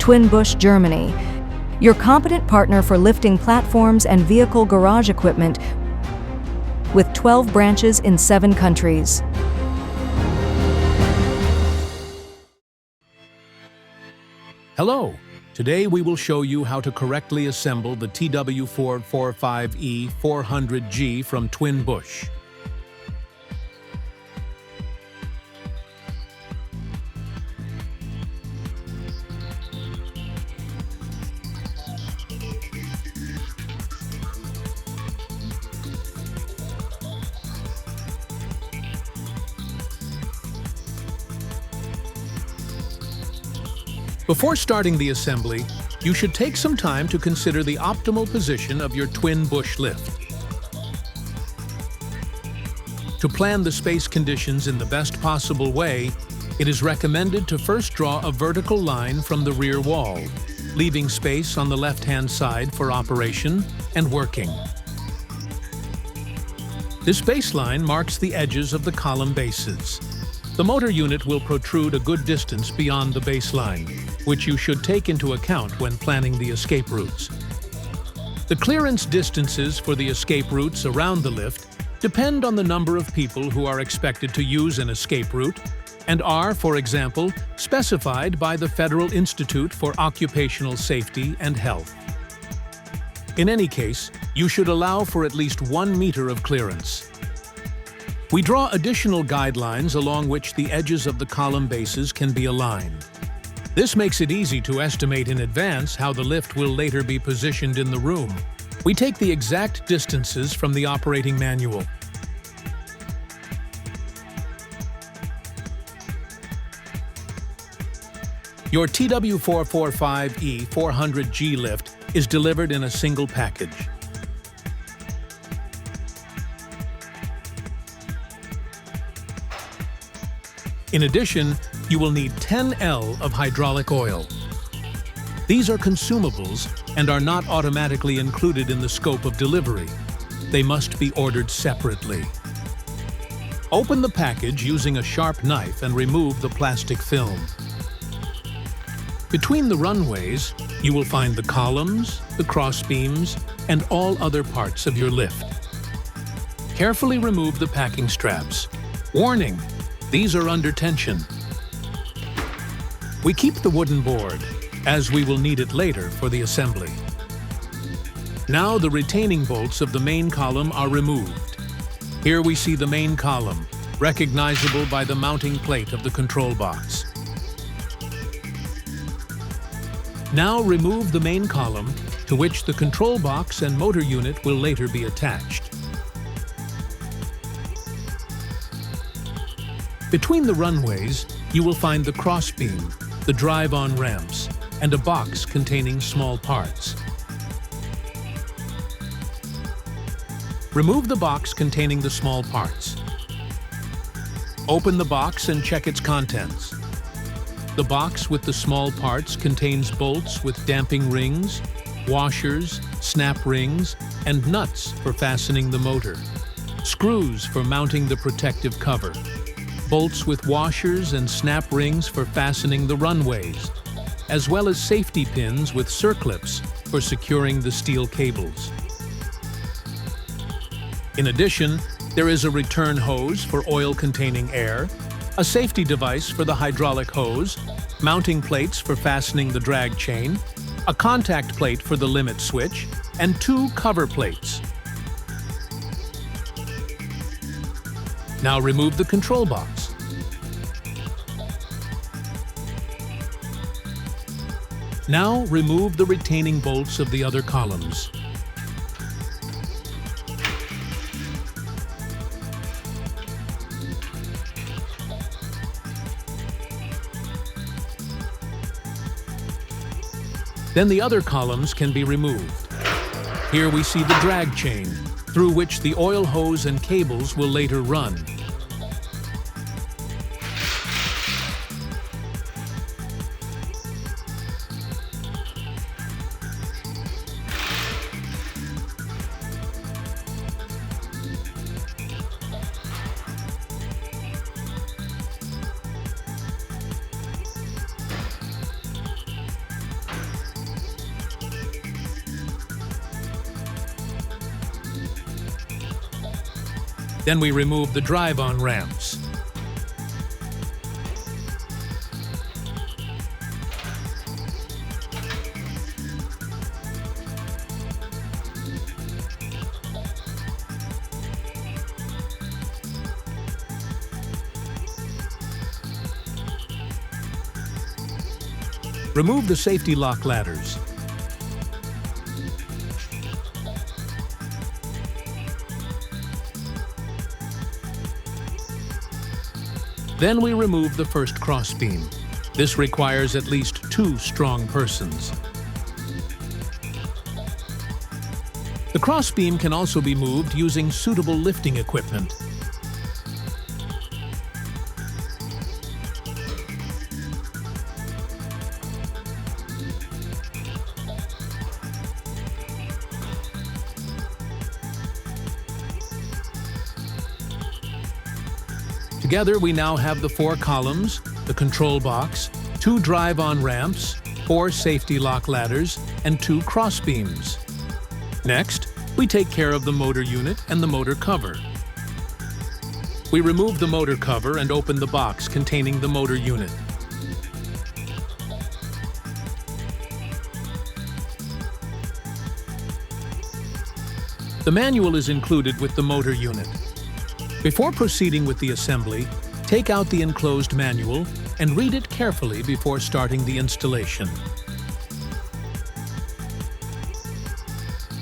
Twin Busch, Germany, your competent partner for lifting platforms and vehicle garage equipment with 12 branches in 7 countries. Hello! Today we will show you how to correctly assemble the TW445E-400-G from Twin Busch. Before starting the assembly, you should take some time to consider the optimal position of your Twin Busch lift. To plan the space conditions in the best possible way, it is recommended to first draw a vertical line from the rear wall, leaving space on the left-hand side for operation and working. This baseline marks the edges of the column bases. The motor unit will protrude a good distance beyond the baseline, which you should take into account when planning the escape routes. The clearance distances for the escape routes around the lift depend on the number of people who are expected to use an escape route and are, for example, specified by the Federal Institute for Occupational Safety and Health. In any case, you should allow for at least 1 meter of clearance. We draw additional guidelines along which the edges of the column bases can be aligned. This makes it easy to estimate in advance how the lift will later be positioned in the room. We take the exact distances from the operating manual. Your TW445E-400-G lift is delivered in a single package. In addition, you will need 10 L of hydraulic oil. These are consumables and are not automatically included in the scope of delivery. They must be ordered separately. Open the package using a sharp knife and remove the plastic film. Between the runways, you will find the columns, the crossbeams, and all other parts of your lift. Carefully remove the packing straps. Warning! These are under tension. We keep the wooden board, as we will need it later for the assembly. Now the retaining bolts of the main column are removed. Here we see the main column, recognizable by the mounting plate of the control box. Now remove the main column, to which the control box and motor unit will later be attached. Between the runways, you will find the crossbeam, the drive-on ramps, and a box containing small parts. Remove the box containing the small parts. Open the box and check its contents. The box with the small parts contains bolts with damping rings, washers, snap rings, and nuts for fastening the motor, screws for mounting the protective cover, bolts with washers and snap rings for fastening the runways, as well as safety pins with circlips for securing the steel cables. In addition, there is a return hose for oil-containing air, a safety device for the hydraulic hose, mounting plates for fastening the drag chain, a contact plate for the limit switch, and 2 cover plates. Now remove the control box. Now remove the retaining bolts of the other columns. Then the other columns can be removed. Here we see the drag chain, through which the oil hose and cables will later run. Then we remove the drive-on ramps. Remove the safety lock ladders. Then we remove the first crossbeam. This requires at least 2 strong persons. The crossbeam can also be moved using suitable lifting equipment. Together, we now have the 4 columns, the control box, 2 drive-on ramps, 4 safety lock ladders, and 2 crossbeams. Next, we take care of the motor unit and the motor cover. We remove the motor cover and open the box containing the motor unit. The manual is included with the motor unit. Before proceeding with the assembly, take out the enclosed manual and read it carefully before starting the installation.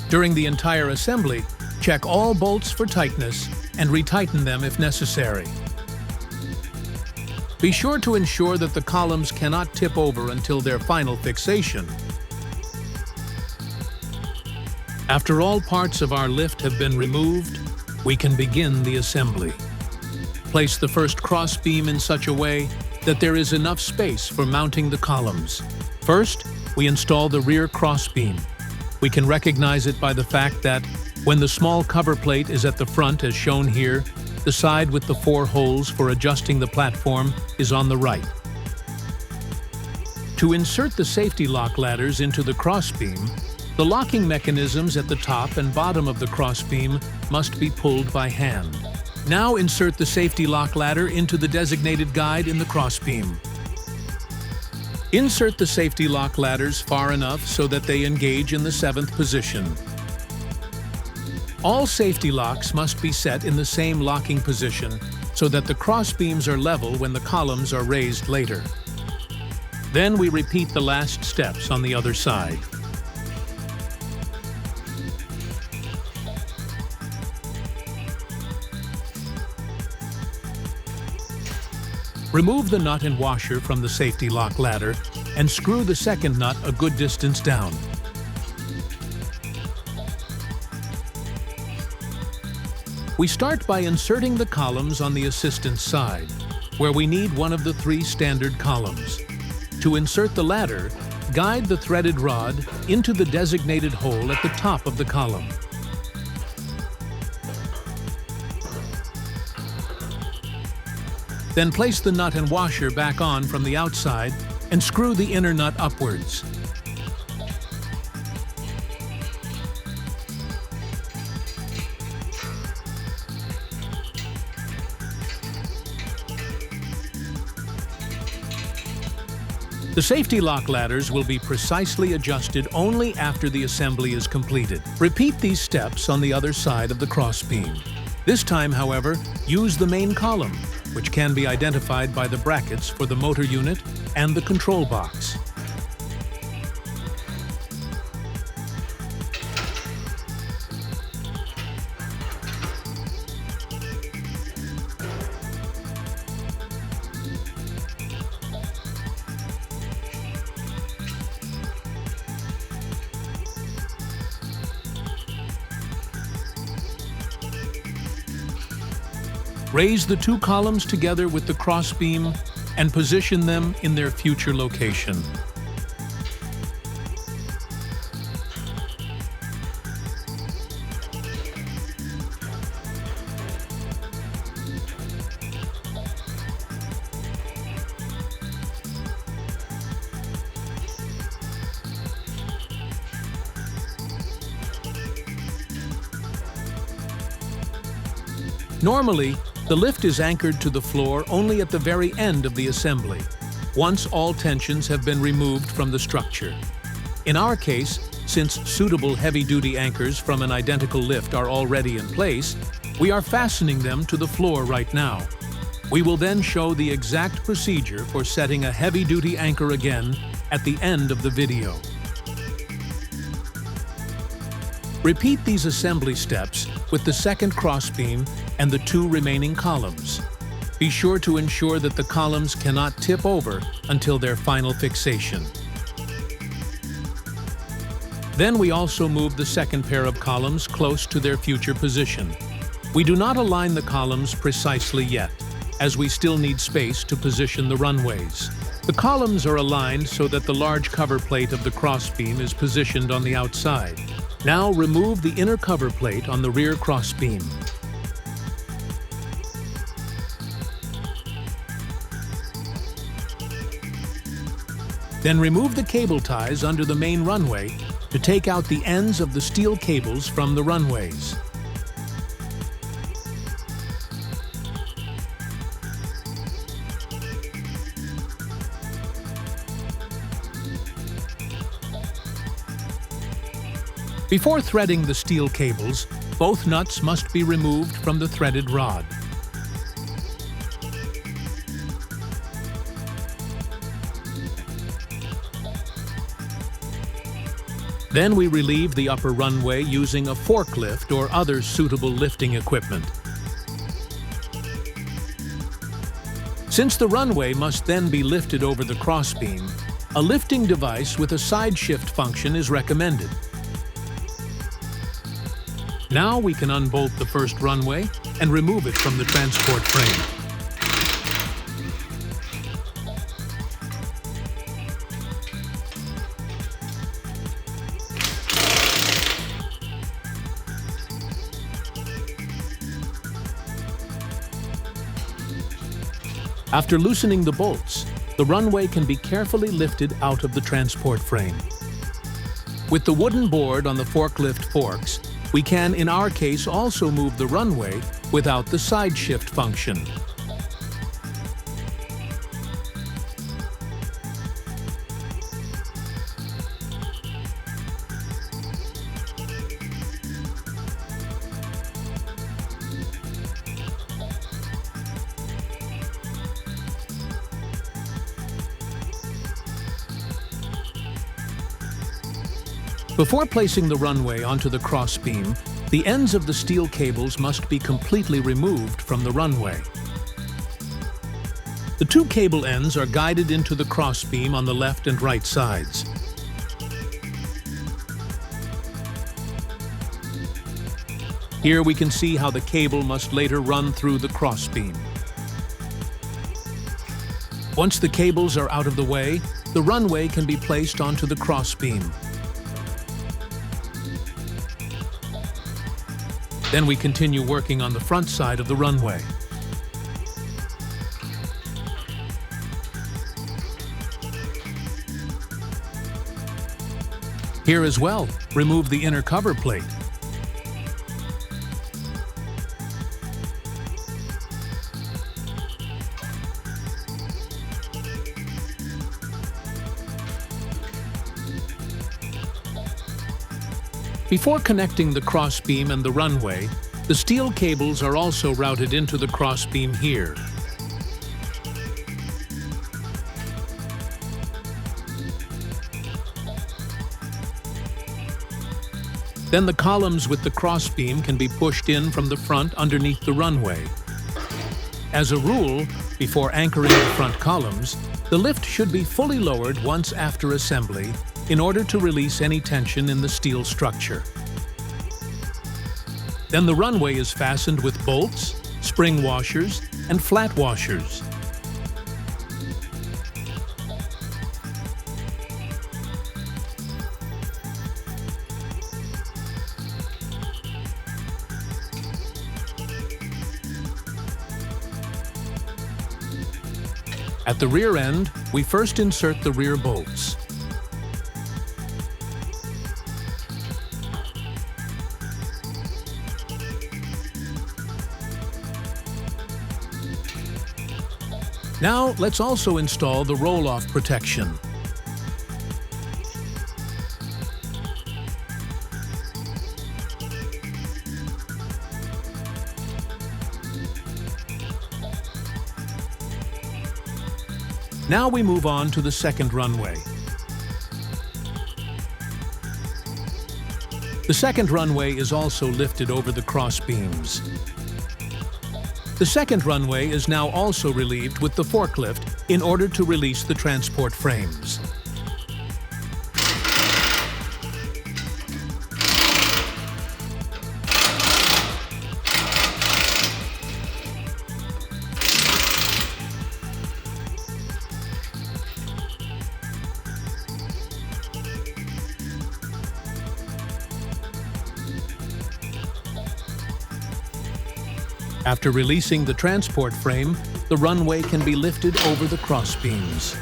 During the entire assembly, check all bolts for tightness and retighten them if necessary. Be sure to ensure that the columns cannot tip over until their final fixation. After all parts of our lift have been removed, we can begin the assembly. Place the first crossbeam in such a way that there is enough space for mounting the columns. First, we install the rear crossbeam. We can recognize it by the fact that when the small cover plate is at the front as shown here, the side with the 4 holes for adjusting the platform is on the right. To insert the safety lock ladders into the crossbeam, the locking mechanisms at the top and bottom of the crossbeam must be pulled by hand. Now insert the safety lock ladder into the designated guide in the crossbeam. Insert the safety lock ladders far enough so that they engage in the 7th position. All safety locks must be set in the same locking position so that the crossbeams are level when the columns are raised later. Then we repeat the last steps on the other side. Remove the nut and washer from the safety lock ladder and screw the second nut a good distance down. We start by inserting the columns on the assistance side, where we need one of the 3 standard columns. To insert the ladder, guide the threaded rod into the designated hole at the top of the column. Then place the nut and washer back on from the outside and screw the inner nut upwards. The safety lock ladders will be precisely adjusted only after the assembly is completed. Repeat these steps on the other side of the crossbeam. This time, however, use the main column, which can be identified by the brackets for the motor unit and the control box. Raise the 2 columns together with the crossbeam and position them in their future location. Normally, the lift is anchored to the floor only at the very end of the assembly, once all tensions have been removed from the structure. In our case, since suitable heavy-duty anchors from an identical lift are already in place, we are fastening them to the floor right now. We will then show the exact procedure for setting a heavy-duty anchor again at the end of the video. Repeat these assembly steps with the second crossbeam and the 2 remaining columns. Be sure to ensure that the columns cannot tip over until their final fixation. Then we also move the second pair of columns close to their future position. We do not align the columns precisely yet, as we still need space to position the runways. The columns are aligned so that the large cover plate of the crossbeam is positioned on the outside. Now remove the inner cover plate on the rear crossbeam. Then remove the cable ties under the main runway to take out the ends of the steel cables from the runways. Before threading the steel cables, both nuts must be removed from the threaded rod. Then we relieve the upper runway using a forklift or other suitable lifting equipment. Since the runway must then be lifted over the crossbeam, a lifting device with a side shift function is recommended. Now we can unbolt the first runway and remove it from the transport frame. After loosening the bolts, the runway can be carefully lifted out of the transport frame. With the wooden board on the forklift forks, we can, in our case, also move the runway without the side shift function. Before placing the runway onto the crossbeam, the ends of the steel cables must be completely removed from the runway. The 2 cable ends are guided into the crossbeam on the left and right sides. Here we can see how the cable must later run through the crossbeam. Once the cables are out of the way, the runway can be placed onto the crossbeam. Then we continue working on the front side of the runway. Here as well, remove the inner cover plate. Before connecting the crossbeam and the runway, the steel cables are also routed into the crossbeam here. Then the columns with the crossbeam can be pushed in from the front underneath the runway. As a rule, before anchoring the front columns, the lift should be fully lowered once after assembly in order to release any tension in the steel structure. Then the runway is fastened with bolts, spring washers, and flat washers. At the rear end, we first insert the rear bolts. Now, let's also install the roll-off protection. Now we move on to the second runway. The second runway is also lifted over the cross beams. The second runway is now also relieved with the forklift in order to release the transport frames. After releasing the transport frame, the runway can be lifted over the cross beams.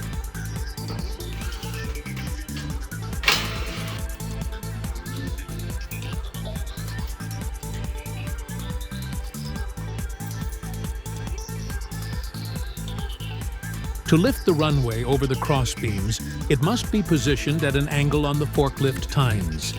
To lift the runway over the cross beams, it must be positioned at an angle on the forklift tines.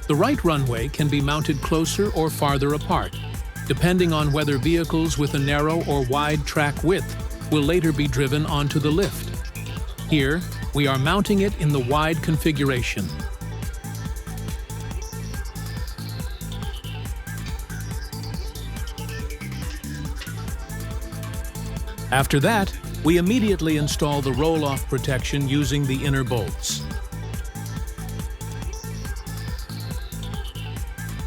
The right runway can be mounted closer or farther apart, depending on whether vehicles with a narrow or wide track width will later be driven onto the lift. Here, we are mounting it in the wide configuration. After that, we immediately install the roll-off protection using the inner bolts.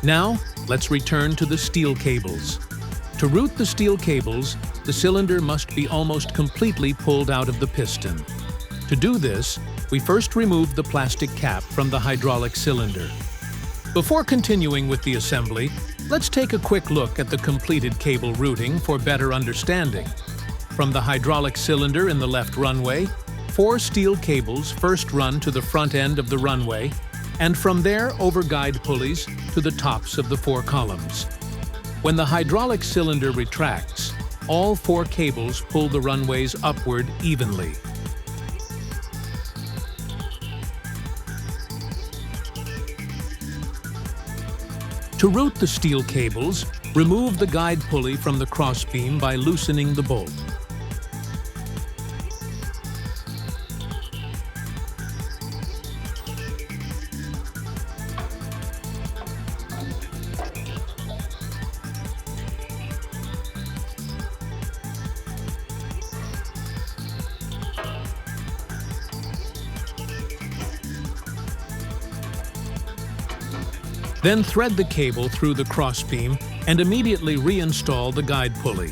Now, let's return to the steel cables. To route the steel cables, the cylinder must be almost completely pulled out of the piston. To do this, we first remove the plastic cap from the hydraulic cylinder. Before continuing with the assembly, let's take a quick look at the completed cable routing for better understanding. From the hydraulic cylinder in the left runway, 4 steel cables first run to the front end of the runway, and from there over guide pulleys to the tops of the 4 columns. When the hydraulic cylinder retracts, all 4 cables pull the runways upward evenly. To route the steel cables, remove the guide pulley from the crossbeam by loosening the bolt. Then thread the cable through the crossbeam and immediately reinstall the guide pulley.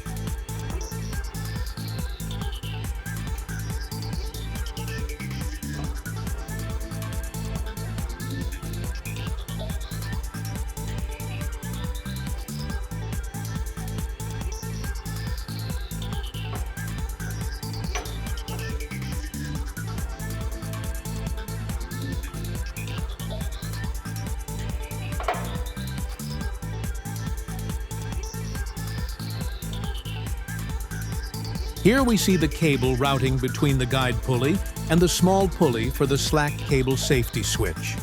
Here we see the cable routing between the guide pulley and the small pulley for the slack cable safety switch.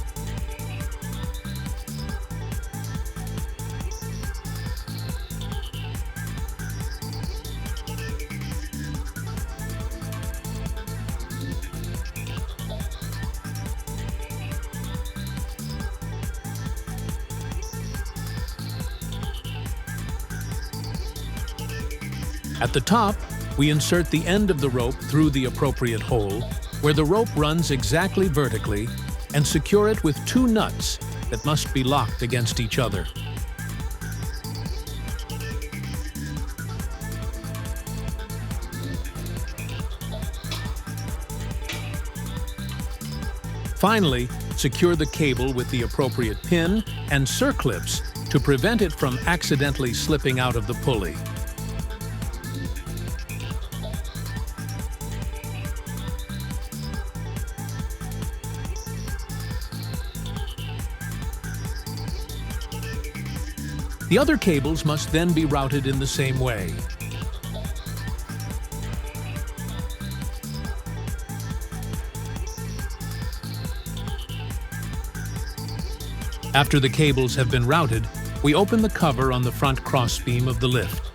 At the top, we insert the end of the rope through the appropriate hole, where the rope runs exactly vertically, and secure it with 2 nuts that must be locked against each other. Finally, secure the cable with the appropriate pin and circlips to prevent it from accidentally slipping out of the pulley. The other cables must then be routed in the same way. After the cables have been routed, we open the cover on the front crossbeam of the lift.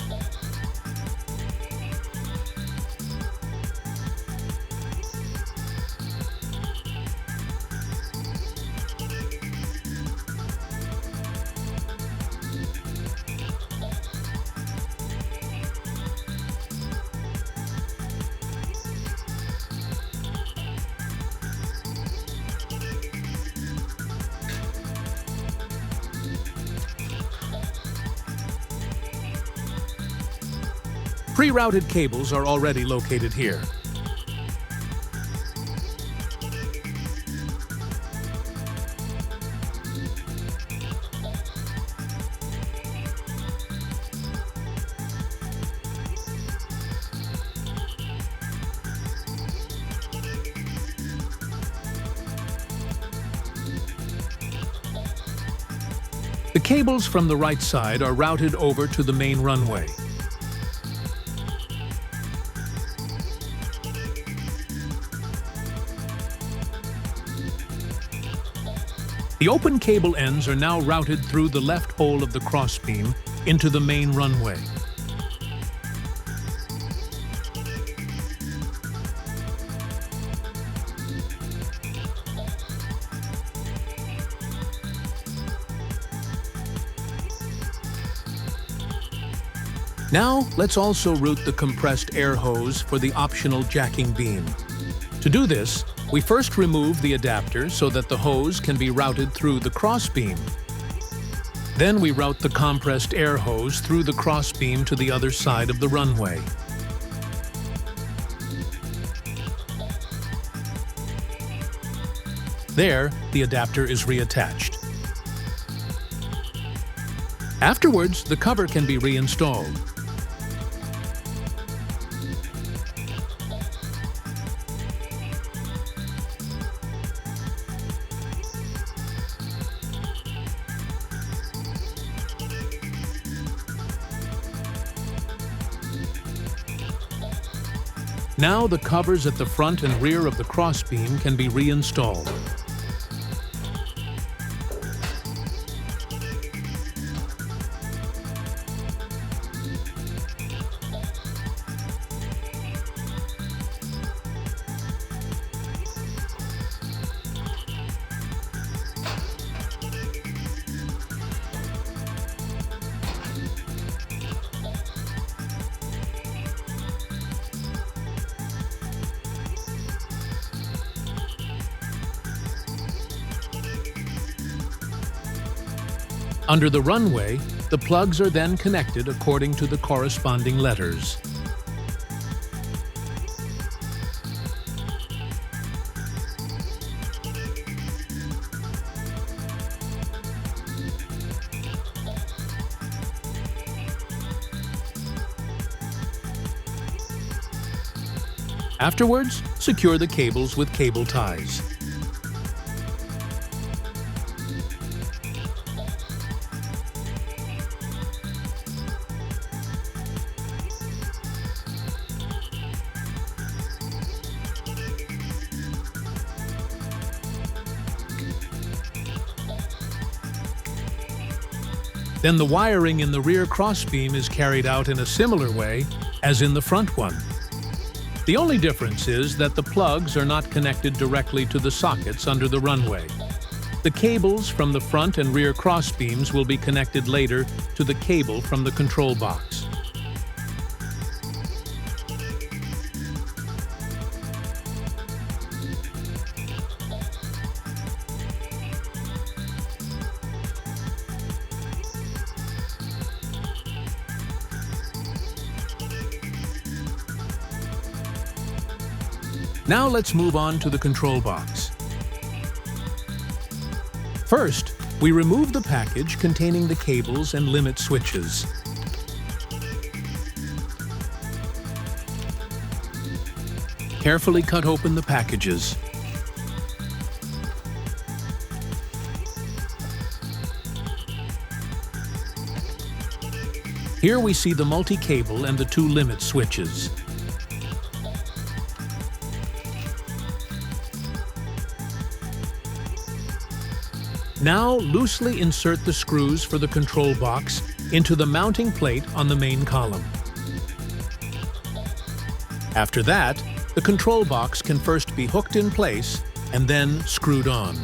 Pre-routed cables are already located here. The cables from the right side are routed over to the main runway. The open cable ends are now routed through the left hole of the crossbeam into the main runway. Now, let's also route the compressed air hose for the optional jacking beam. To do this, we first remove the adapter so that the hose can be routed through the crossbeam. Then we route the compressed air hose through the crossbeam to the other side of the runway. There, the adapter is reattached. Afterwards, the cover can be reinstalled. Now the covers at the front and rear of the crossbeam can be reinstalled. Under the runway, the plugs are then connected according to the corresponding letters. Afterwards, secure the cables with cable ties. Then the wiring in the rear crossbeam is carried out in a similar way as in the front one. The only difference is that the plugs are not connected directly to the sockets under the runway. The cables from the front and rear crossbeams will be connected later to the cable from the control box. Now let's move on to the control box. First, we remove the package containing the cables and limit switches. Carefully cut open the packages. Here we see the multi-cable and the 2 limit switches. Now loosely insert the screws for the control box into the mounting plate on the main column. After that, the control box can first be hooked in place and then screwed on.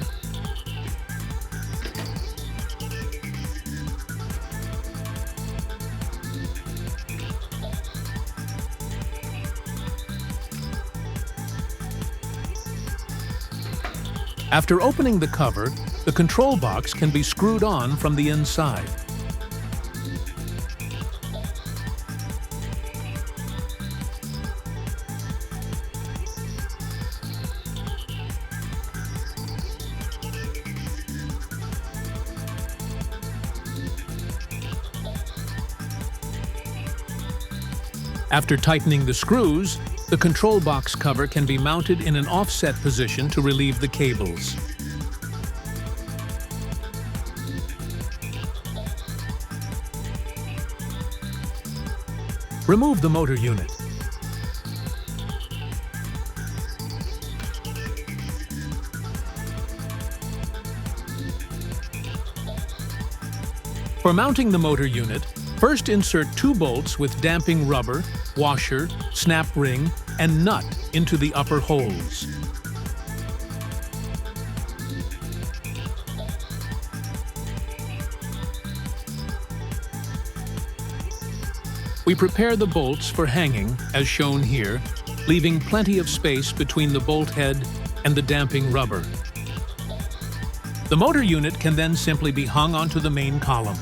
After opening the cover, the control box can be screwed on from the inside. After tightening the screws, the control box cover can be mounted in an offset position to relieve the cables. Remove the motor unit. For mounting the motor unit, first insert 2 bolts with damping rubber, washer, snap ring, and nut into the upper holes. We prepare the bolts for hanging, as shown here, leaving plenty of space between the bolt head and the damping rubber. The motor unit can then simply be hung onto the main column.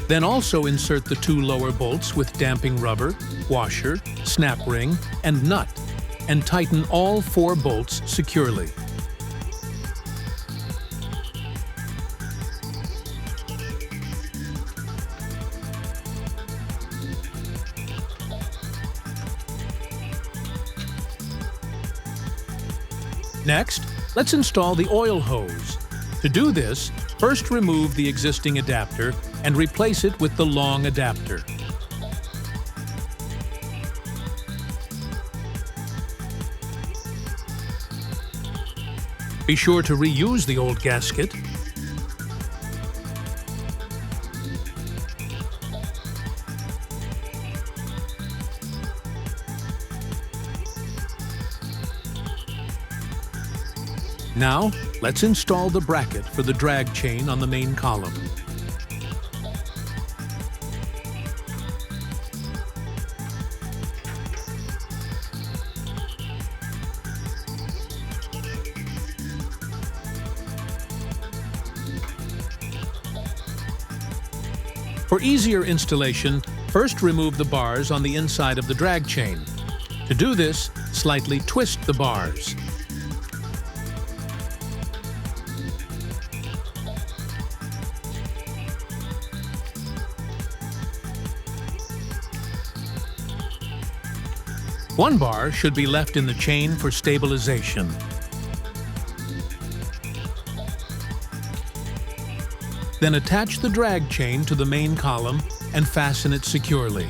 Then also insert the 2 lower bolts with damping rubber, washer, snap ring, and nut, and tighten all 4 bolts securely. Next, let's install the oil hose. To do this, first remove the existing adapter and replace it with the long adapter. Be sure to reuse the old gasket. Now, let's install the bracket for the drag chain on the main column. For easier installation, first remove the bars on the inside of the drag chain. To do this, slightly twist the bars. One bar should be left in the chain for stabilization. Then attach the drag chain to the main column and fasten it securely.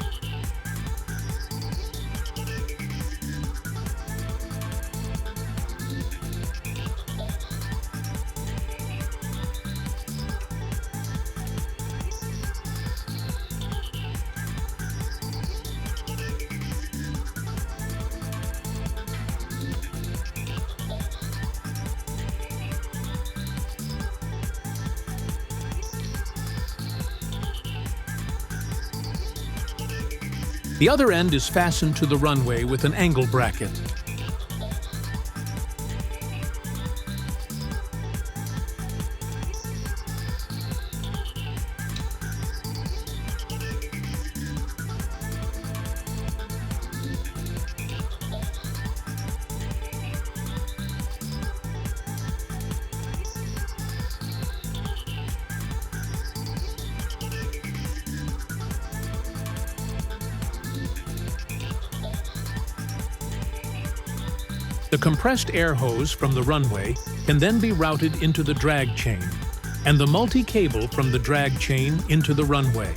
The other end is fastened to the runway with an angle bracket. The compressed air hose from the runway can then be routed into the drag chain, and the multi-cable from the drag chain into the runway.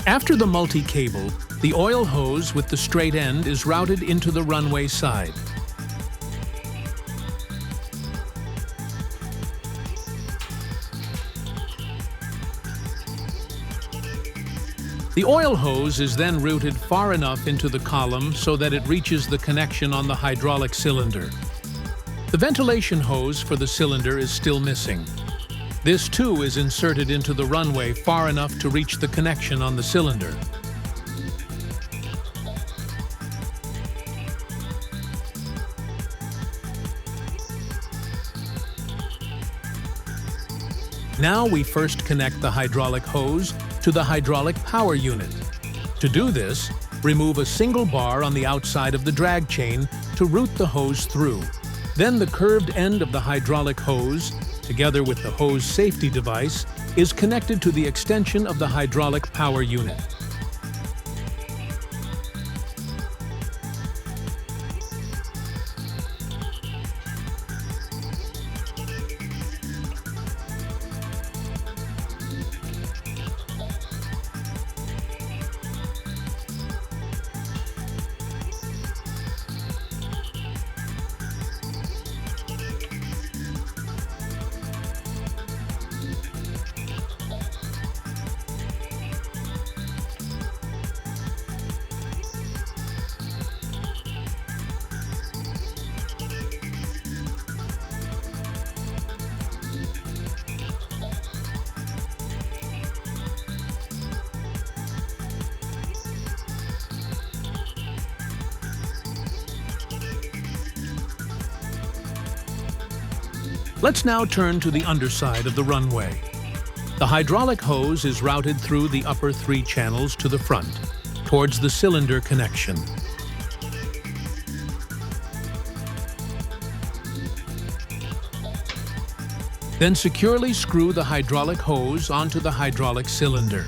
After the multi-cable, the oil hose with the straight end is routed into the runway side. The oil hose is then routed far enough into the column so that it reaches the connection on the hydraulic cylinder. The ventilation hose for the cylinder is still missing. This too is inserted into the runway far enough to reach the connection on the cylinder. Now we first connect the hydraulic hose to the hydraulic power unit. To do this, remove a single bar on the outside of the drag chain to route the hose through. Then the curved end of the hydraulic hose, together with the hose safety device, is connected to the extension of the hydraulic power unit. Let's now turn to the underside of the runway. The hydraulic hose is routed through the upper 3 channels to the front, towards the cylinder connection. Then securely screw the hydraulic hose onto the hydraulic cylinder.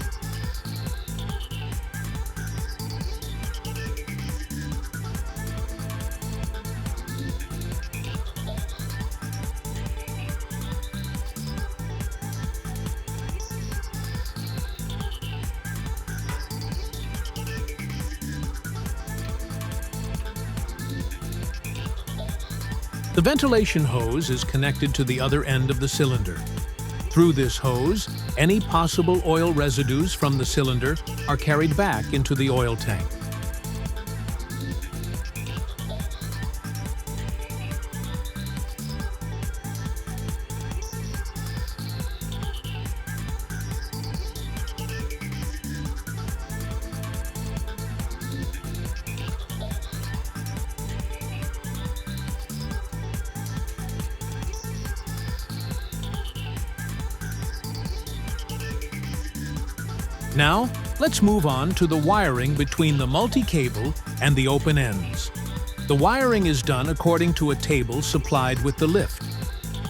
The ventilation hose is connected to the other end of the cylinder. Through this hose, any possible oil residues from the cylinder are carried back into the oil tank. Now, let's move on to the wiring between the multi-cable and the open ends. The wiring is done according to a table supplied with the lift.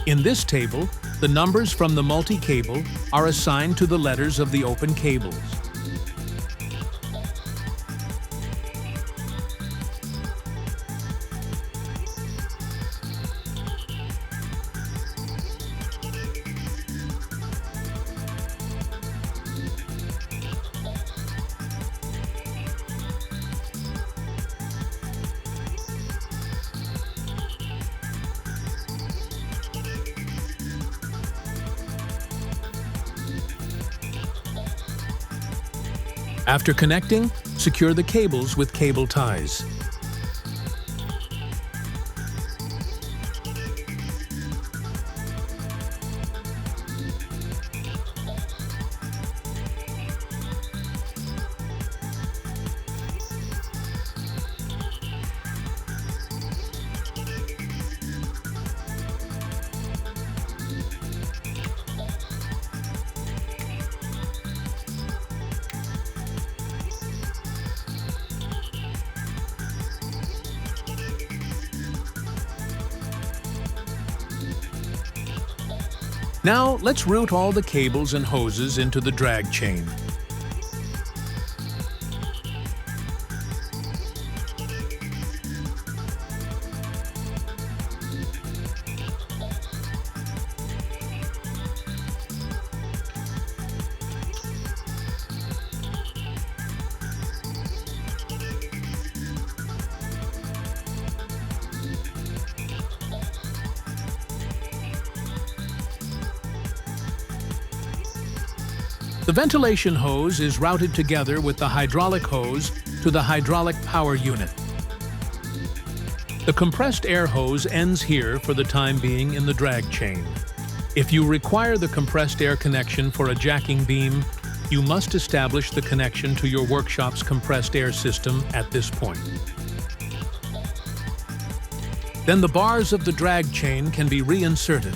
In this table, the numbers from the multi-cable are assigned to the letters of the open cables. After connecting, secure the cables with cable ties. Now, let's route all the cables and hoses into the drag chain. The ventilation hose is routed together with the hydraulic hose to the hydraulic power unit. The compressed air hose ends here for the time being in the drag chain. If you require the compressed air connection for a jacking beam, you must establish the connection to your workshop's compressed air system at this point. Then the bars of the drag chain can be reinserted.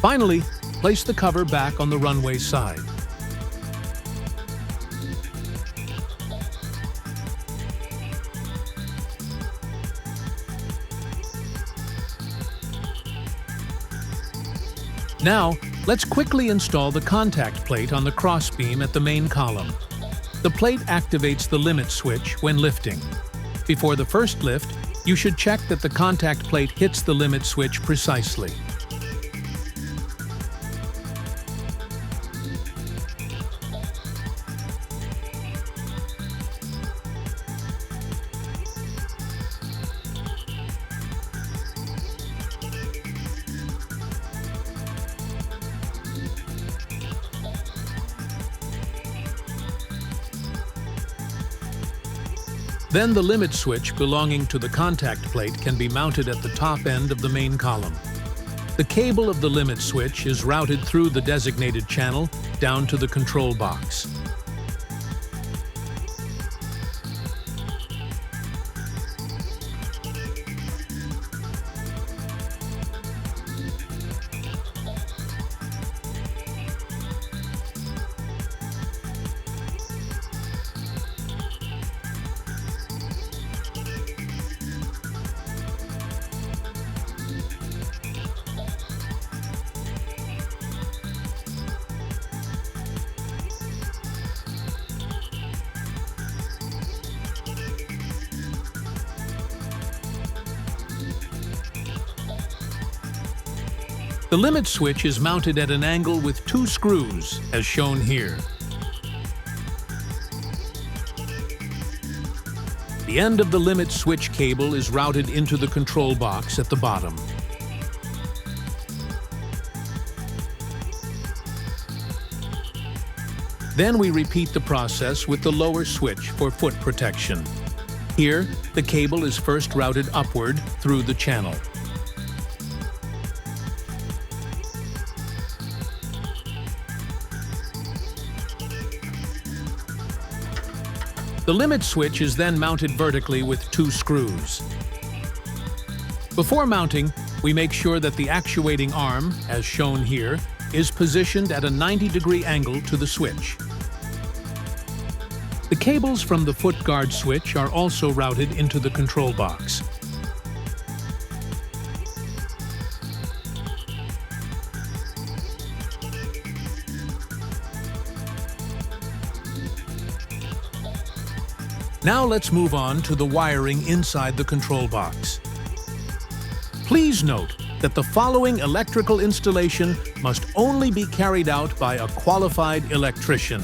Finally, place the cover back on the runway side. Now, let's quickly install the contact plate on the crossbeam at the main column. The plate activates the limit switch when lifting. Before the first lift, you should check that the contact plate hits the limit switch precisely. Then the limit switch belonging to the contact plate can be mounted at the top end of the main column. The cable of the limit switch is routed through the designated channel down to the control box. The limit switch is mounted at an angle with 2 screws, as shown here. The end of the limit switch cable is routed into the control box at the bottom. Then we repeat the process with the lower switch for foot protection. Here, the cable is first routed upward through the channel. The limit switch is then mounted vertically with 2 screws. Before mounting, we make sure that the actuating arm, as shown here, is positioned at a 90-degree angle to the switch. The cables from the foot guard switch are also routed into the control box. Now let's move on to the wiring inside the control box. Please note that the following electrical installation must only be carried out by a qualified electrician.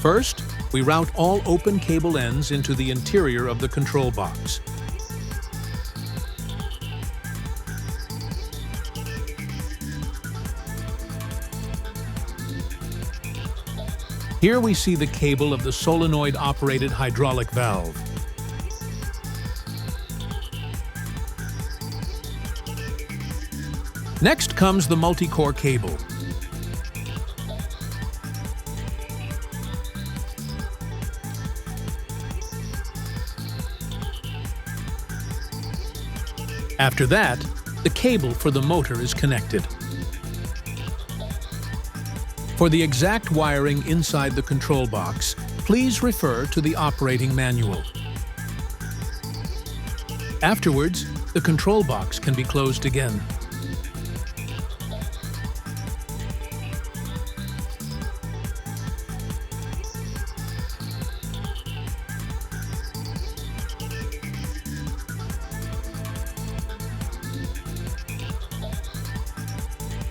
First, we route all open cable ends into the interior of the control box. Here we see the cable of the solenoid-operated hydraulic valve. Next comes the multi-core cable. After that, the cable for the motor is connected. For the exact wiring inside the control box, please refer to the operating manual. Afterwards, the control box can be closed again.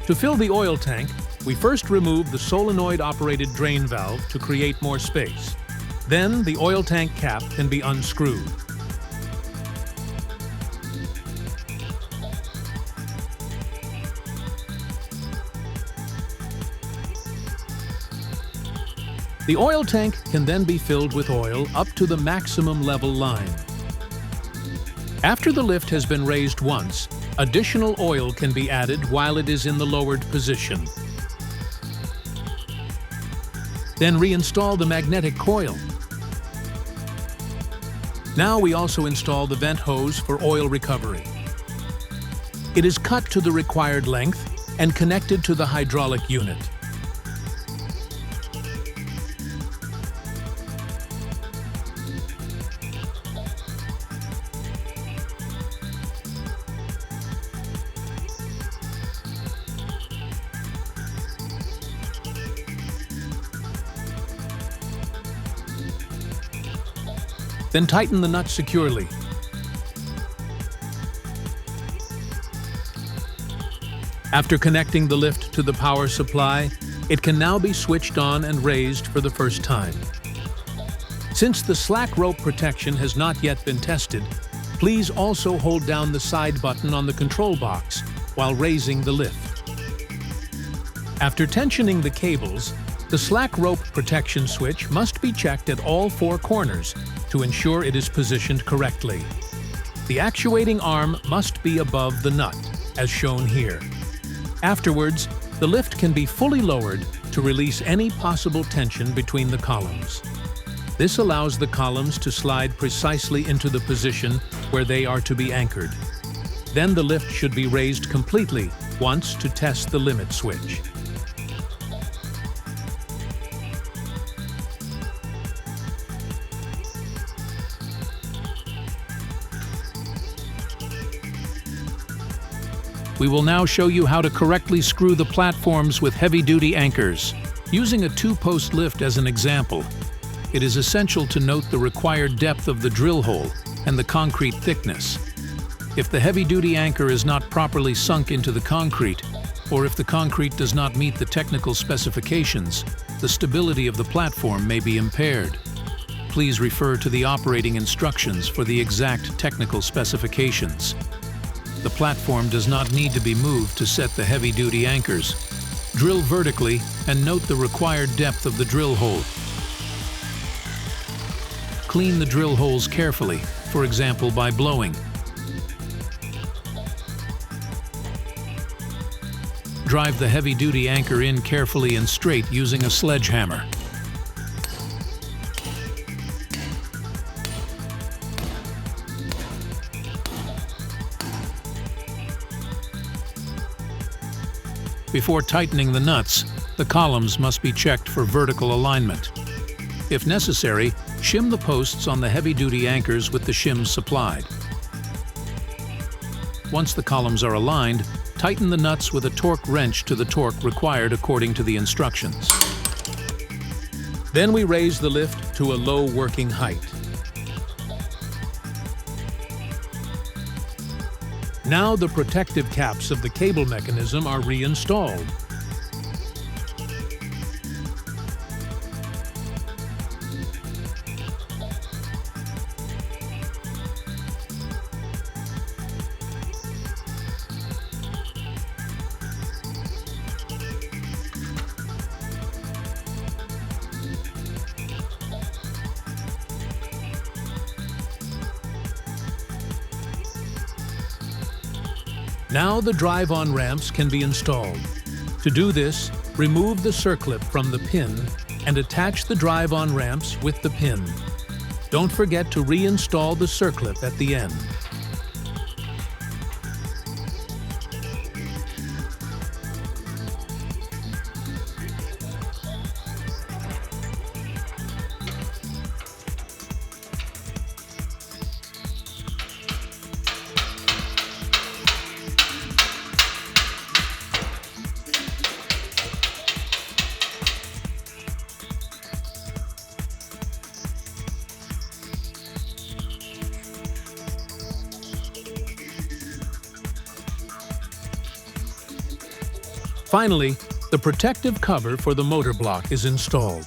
To fill the oil tank, we first remove the solenoid-operated drain valve to create more space. Then the oil tank cap can be unscrewed. The oil tank can then be filled with oil up to the maximum level line. After the lift has been raised once, additional oil can be added while it is in the lowered position. Then reinstall the magnetic coil. Now we also install the vent hose for oil recovery. It is cut to the required length and connected to the hydraulic unit. Then tighten the nut securely. After connecting the lift to the power supply, it can now be switched on and raised for the first time. Since the slack rope protection has not yet been tested, please also hold down the side button on the control box while raising the lift. After tensioning the cables, the slack rope protection switch must be checked at all 4 corners to ensure it is positioned correctly. The actuating arm must be above the nut, as shown here. Afterwards, the lift can be fully lowered to release any possible tension between the columns. This allows the columns to slide precisely into the position where they are to be anchored. Then the lift should be raised completely once to test the limit switch. We will now show you how to correctly screw the platforms with heavy-duty anchors. Using a 2-post lift as an example, it is essential to note the required depth of the drill hole and the concrete thickness. If the heavy-duty anchor is not properly sunk into the concrete, or if the concrete does not meet the technical specifications, the stability of the platform may be impaired. Please refer to the operating instructions for the exact technical specifications. The platform does not need to be moved to set the heavy-duty anchors. Drill vertically and note the required depth of the drill hole. Clean the drill holes carefully, for example by blowing. Drive the heavy-duty anchor in carefully and straight using a sledgehammer. Before tightening the nuts, the columns must be checked for vertical alignment. If necessary, shim the posts on the heavy-duty anchors with the shims supplied. Once the columns are aligned, tighten the nuts with a torque wrench to the torque required according to the instructions. Then we raise the lift to a low working height. Now the protective caps of the cable mechanism are reinstalled. Now the drive-on ramps can be installed. To do this, remove the circlip from the pin and attach the drive-on ramps with the pin. Don't forget to reinstall the circlip at the end. Finally, the protective cover for the motor block is installed.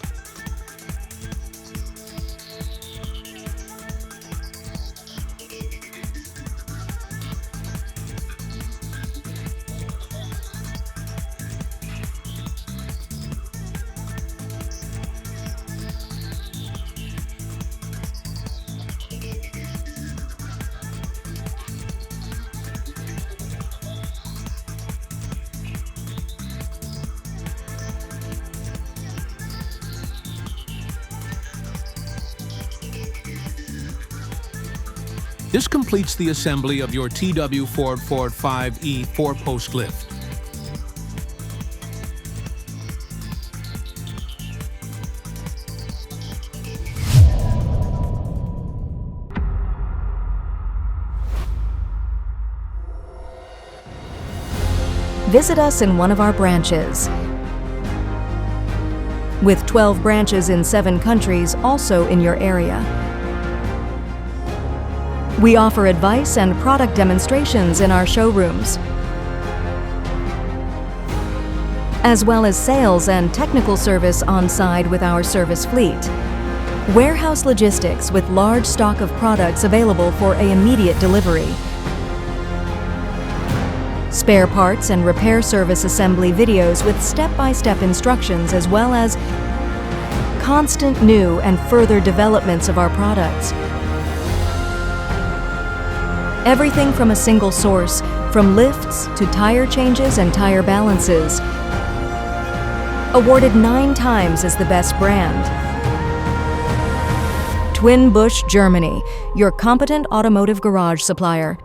This completes the assembly of your TW445E 4-post lift. Visit us in one of our branches. With 12 branches in 7 countries also in your area. We offer advice and product demonstrations in our showrooms, as well as sales and technical service on-site with our service fleet. Warehouse logistics with large stock of products available for an immediate delivery. Spare parts and repair service assembly videos with step-by-step instructions, as well as constant new and further developments of our products. Everything from a single source, from lifts to tire changes and tire balances. Awarded 9 times as the best brand. Twin Busch Germany, your competent automotive garage supplier.